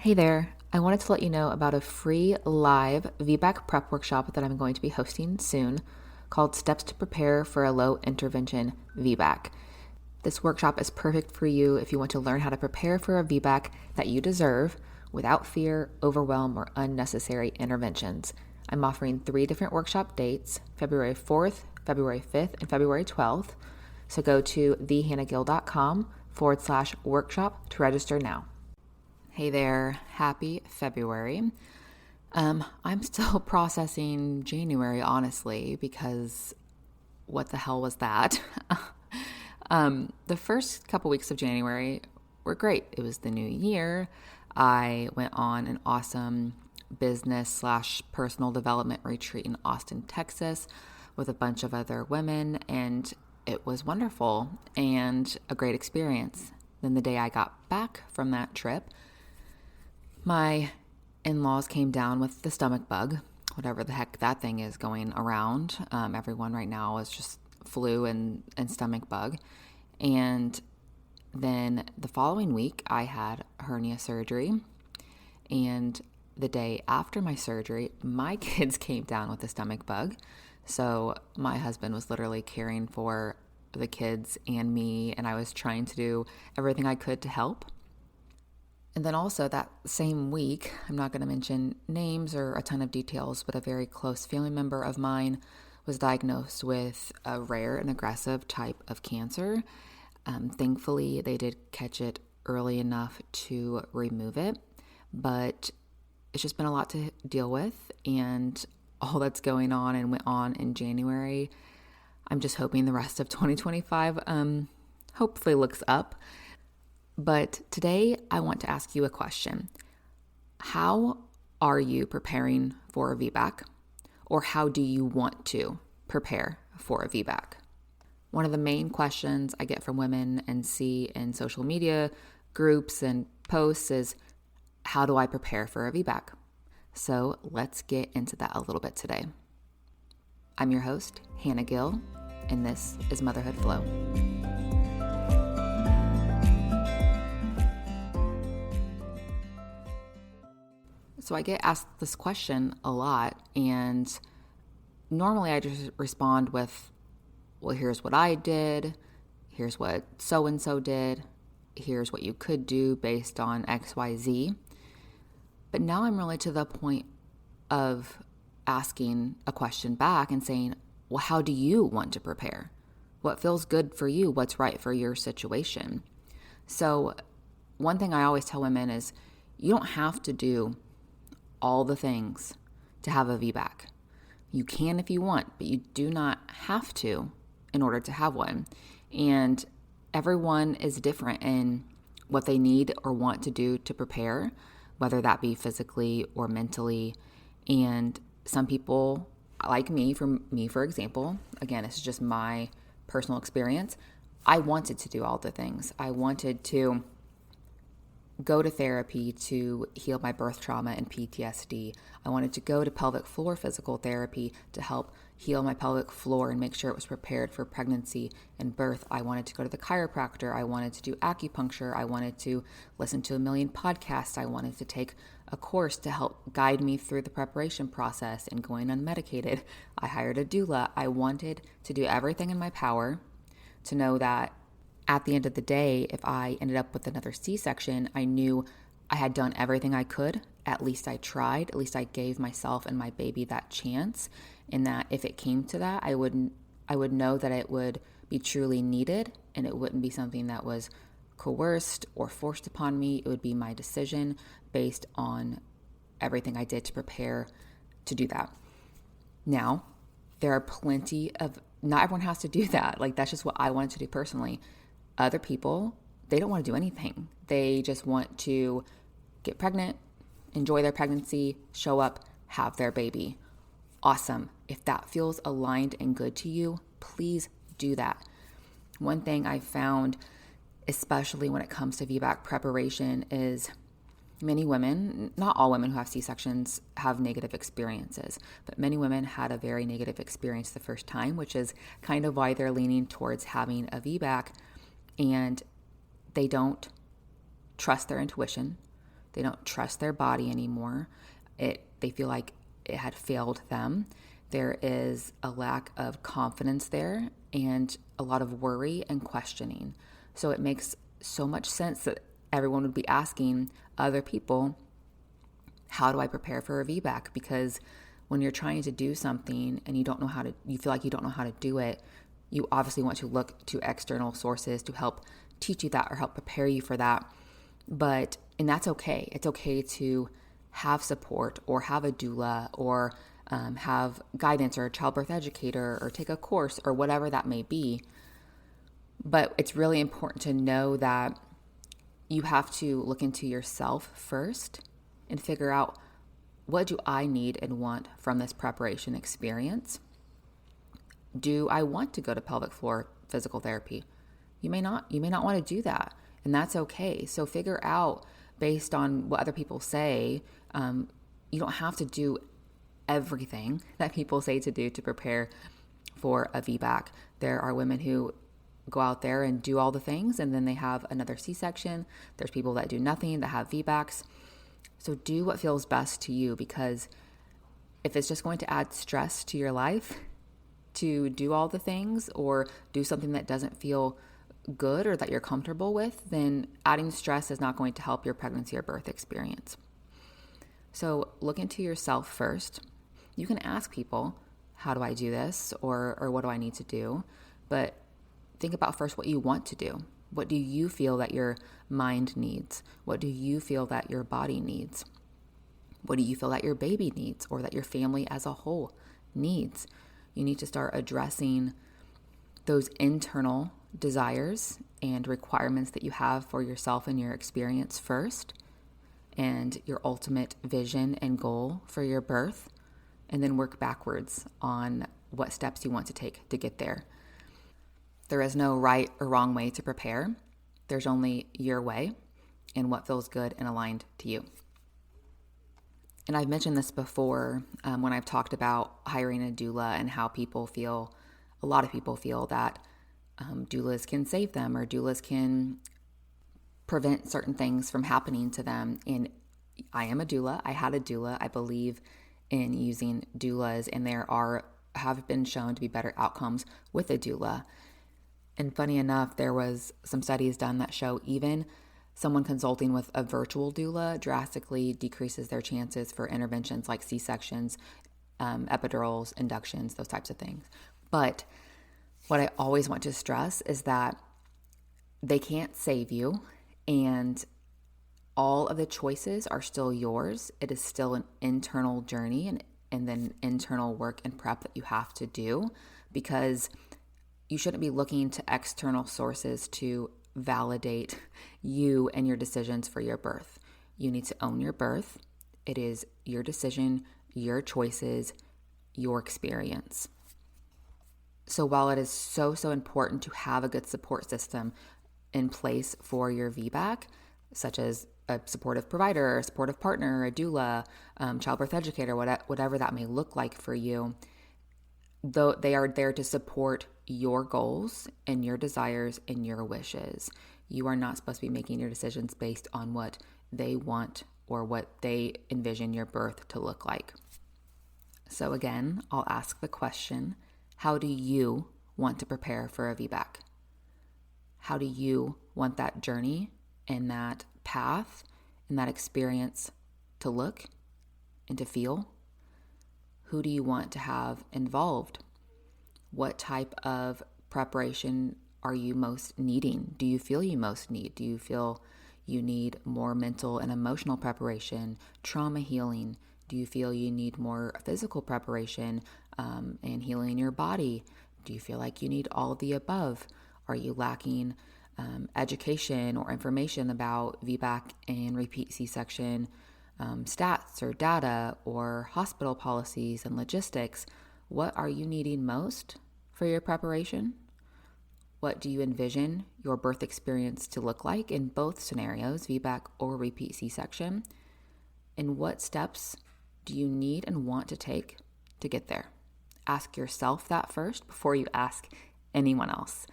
Hey there. I wanted to let you know about a free live VBAC prep workshop that I'm going to be hosting soon called Steps to Prepare for a Low Intervention VBAC. This workshop is perfect for you if you want to learn how to prepare for a VBAC that you deserve without fear, overwhelm, or unnecessary interventions. I'm offering 3 different workshop dates, February 4th, February 5th, and February 12th. So go to thehannahgill.com/workshop to register now. Hey there, happy February. I'm still processing January, honestly, because what the hell was that? The first couple weeks of January were great. It was the new year. I went on an awesome business/personal development retreat in Austin, Texas with a bunch of other women, and it was wonderful and a great experience. Then the day I got back from that trip, my in-laws came down with the stomach bug, whatever the heck that thing is going around. Everyone right now is just flu and stomach bug. And then the following week, I had hernia surgery. And the day after my surgery, my kids came down with the stomach bug. So my husband was literally caring for the kids and me, and I was trying to do everything I could to help. And then also that same week, I'm not going to mention names or a ton of details, but a very close family member of mine was diagnosed with a rare and aggressive type of cancer. Thankfully, they did catch it early enough to remove it, but it's just been a lot to deal with, and all that's going on and went on in January. I'm just hoping the rest of 2025 hopefully looks up. But today I want to ask you a question. How are you preparing for a VBAC? Or how do you want to prepare for a VBAC? One of the main questions I get from women and see in social media groups and posts is, how do I prepare for a VBAC? So let's get into that a little bit today. I'm your host, Hannah Gill, and this is Motherhood Flow. So I get asked this question a lot, and normally I just respond with, well, here's what I did, here's what so-and-so did, here's what you could do based on XYZ. But now I'm really to the point of asking a question back and saying, well, how do you want to prepare? What feels good for you? What's right for your situation? So one thing I always tell women is, you don't have to do all the things to have a VBAC. You can if you want, but you do not have to in order to have one. And everyone is different in what they need or want to do to prepare, whether that be physically or mentally. And some people, like me, for example, again, this is just my personal experience, I wanted to do all the things. I wanted to go to therapy to heal my birth trauma and PTSD. I wanted to go to pelvic floor physical therapy to help heal my pelvic floor and make sure it was prepared for pregnancy and birth. I wanted to go to the chiropractor. I wanted to do acupuncture. I wanted to listen to a million podcasts. I wanted to take a course to help guide me through the preparation process and going unmedicated. I hired a doula. I wanted to do everything in my power to know that at the end of the day, if I ended up with another C-section, I knew I had done everything I could. At least I tried. At least I gave myself and my baby that chance. And that if it came to that, I would know that it would be truly needed, and it wouldn't be something that was coerced or forced upon me. It would be my decision based on everything I did to prepare to do that. Now, there are plenty of, not everyone has to do that. Like, that's just what I wanted to do personally. Other people, they don't want to do anything. They just want to get pregnant, enjoy their pregnancy, show up, have their baby. Awesome. If that feels aligned and good to you, please do that. One thing I found, especially when it comes to VBAC preparation, is many women, not all women who have C-sections have negative experiences, but many women had a very negative experience the first time, which is kind of why they're leaning towards having a VBAC, and they don't trust their intuition. They don't trust their body anymore. They feel like it had failed them. There is a lack of confidence there and a lot of worry and questioning. So it makes so much sense that everyone would be asking other people, how do I prepare for a VBAC? Because when you're trying to do something and you feel like you don't know how to do it, you obviously want to look to external sources to help teach you that or help prepare you for that. And that's okay. It's okay to have support or have a doula or have guidance or a childbirth educator or take a course or whatever that may be. But it's really important to know that you have to look into yourself first and figure out, what do I need and want from this preparation experience? Do I want to go to pelvic floor physical therapy? You may not want to do that, and that's okay. So figure out, based on what other people say, you don't have to do everything that people say to do to prepare for a VBAC. There are women who go out there and do all the things, and then they have another C-section. There's people that do nothing, that have VBACs. So do what feels best to you, because if it's just going to add stress to your life to do all the things or do something that doesn't feel good or that you're comfortable with, then adding stress is not going to help your pregnancy or birth experience. So look into yourself first. You can ask people, how do I do this? Or what do I need to do? But think about first what you want to do. What do you feel that your mind needs? What do you feel that your body needs? What do you feel that your baby needs or that your family as a whole needs? You need to start addressing those internal desires and requirements that you have for yourself and your experience first, and your ultimate vision and goal for your birth, and then work backwards on what steps you want to take to get there. There is no right or wrong way to prepare. There's only your way and what feels good and aligned to you. And I've mentioned this before when I've talked about hiring a doula and how a lot of people feel that doulas can save them or doulas can prevent certain things from happening to them. And I am a doula. I had a doula. I believe in using doulas, and have been shown to be better outcomes with a doula. And funny enough, there was some studies done that show even someone consulting with a virtual doula drastically decreases their chances for interventions like C-sections, epidurals, inductions, those types of things. But what I always want to stress is that they can't save you, and all of the choices are still yours. It is still an internal journey and then internal work and prep that you have to do, because you shouldn't be looking to external sources to validate you and your decisions for your birth. You need to own your birth. It is your decision, your choices, your experience. So while it is so important to have a good support system in place for your VBAC, such as a supportive provider, a supportive partner, a doula, childbirth educator, whatever that may look like for you, though they are there to support your goals and your desires and your wishes. You are not supposed to be making your decisions based on what they want or what they envision your birth to look like. So again, I'll ask the question, how do you want to prepare for a VBAC? How do you want that journey and that path and that experience to look and to feel? Who do you want to have involved? What type of preparation are you most needing? Do you feel you most need? Do you feel you need more mental and emotional preparation, trauma healing? Do you feel you need more physical preparation and healing your body? Do you feel like you need all of the above? Are you lacking education or information about VBAC and repeat C-section stats or data or hospital policies and logistics? What are you needing most for your preparation? What do you envision your birth experience to look like in both scenarios, VBAC or repeat C-section? And what steps do you need and want to take to get there? Ask yourself that first before you ask anyone else.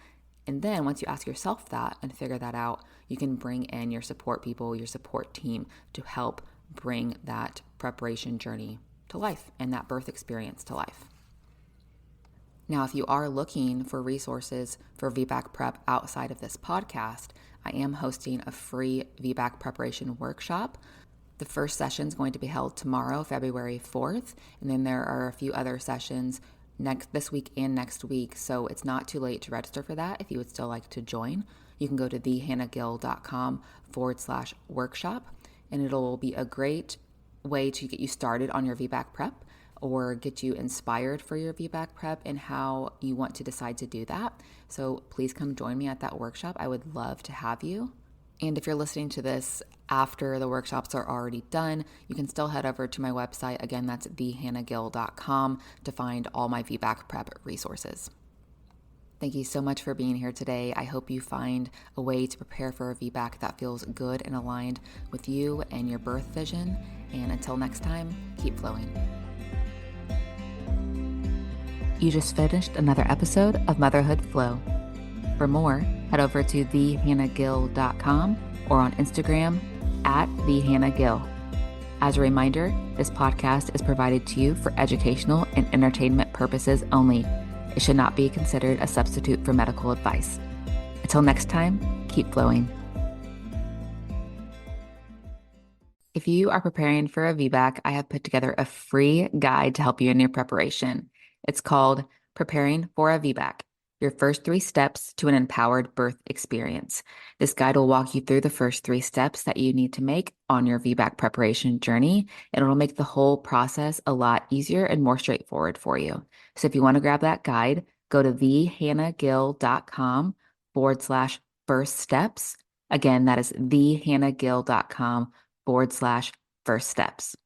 And then once you ask yourself that and figure that out, you can bring in your support people, your support team to help bring that preparation journey to life and that birth experience to life. Now, if you are looking for resources for VBAC prep outside of this podcast, I am hosting a free VBAC preparation workshop. The first session is going to be held tomorrow, February 4th, and then there are a few other sessions this week and next week, so it's not too late to register for that. If you would still like to join, you can go to thehannahgill.com/workshop, and it'll be a great way to get you started on your VBAC prep or get you inspired for your VBAC prep and how you want to decide to do that. So please come join me at that workshop. I would love to have you. And if you're listening to this after the workshops are already done, you can still head over to my website. Again, that's thehannahgill.com to find all my VBAC prep resources. Thank you so much for being here today. I hope you find a way to prepare for a VBAC that feels good and aligned with you and your birth vision. And until next time, keep flowing. You just finished another episode of Motherhood Flow. For more, head over to thehannahgill.com or on Instagram @thehannahgill. As a reminder, this podcast is provided to you for educational and entertainment purposes only. It should not be considered a substitute for medical advice. Until next time, keep flowing. If you are preparing for a VBAC, I have put together a free guide to help you in your preparation. It's called Preparing for a VBAC, your first 3 steps to an empowered birth experience. This guide will walk you through the first 3 steps that you need to make on your VBAC preparation journey, and it'll make the whole process a lot easier and more straightforward for you. So if you want to grab that guide, go to thehannahgill.com/first steps. Again, that is thehannahgill.com/first steps.